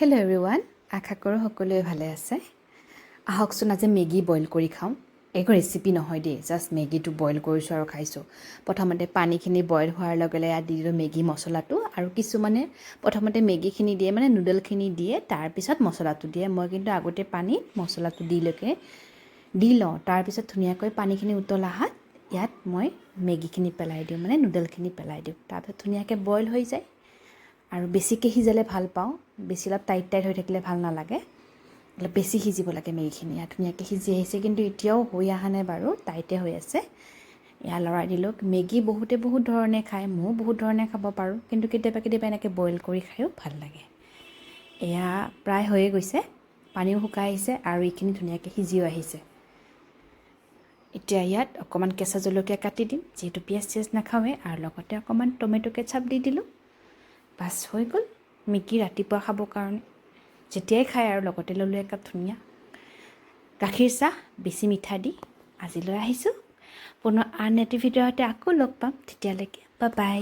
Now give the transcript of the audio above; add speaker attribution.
Speaker 1: Hello' everyone, আশা কৰোঁ সকলোৱে ভালে আছে। আহকচোন আজি মেগী বইল কৰি খাওঁ। একো ৰেচিপি নহয় দেই, জাষ্ট মেগীটো বইল কৰিছোঁ আৰু খাইছোঁ। প্ৰথমতে পানীখিনি বইল হোৱাৰ লগে লগে ইয়াত দি দিলোঁ মেগী মছলাটো, আৰু কিছুমানে প্ৰথমতে মেগীখিনি দিয়ে মানে নুডলখিনি দিয়ে, তাৰপিছত মছলাটো দিয়ে। মই কিন্তু আগতে পানীত মছলাটো দি লওঁ, তাৰপিছত ধুনীয়াকৈ পানীখিনি উতল অহাত ইয়াত মই মেগীখিনি পেলাই দিওঁ, মানে নুডলখিনি পেলাই দিওঁ। তাৰপিছত ধুনীয়াকৈ বইল হৈ যায়। আৰু বেছিকৈ সিজালে ভাল পাওঁ, বেছি অলপ টাইট হৈ থাকিলে ভাল নালাগে। অলপ বেছি সিজিব লাগে মেগীখিনি। ইয়াত ধুনীয়াকৈ সিজি আহিছে, কিন্তু এতিয়াও হৈ অহা নাই বাৰু, টাইটে হৈ আছে। এয়া লৰাই দিলোঁ। মেগী বহুত ধৰণে খায়, ময়ো বহুত ধৰণে খাব পাৰোঁ, কিন্তু কেতিয়াবা এনেকৈ বইল কৰি খায়ো ভাল লাগে। এয়া প্ৰায় হৈয়ে গৈছে, পানীও শুকাই আহিছে আৰু এইখিনি ধুনীয়াকৈ সিজিও আহিছে। এতিয়া ইয়াত অকণমান কেঁচা জলকীয়া কাটি দিম, যিহেতু পিঁয়াজ চিয়াজ নাখাওঁৱে, আৰু লগতে অকণমান টমেটো কেচাপ দি দিলোঁ। বাছ হৈ গ'ল মেগী ৰাতিপুৱা খাবৰ কাৰণে। যেতিয়াই খায় আৰু লগতে ল'লোঁ একাপ ধুনীয়া গাখীৰ চাহ, বেছি মিঠা দি। আজিলৈ আহিছোঁ, পুনৰ আন এটি ভিডিঅ'তে আকৌ লগ পাম। তেতিয়ালৈকে বাই বাই।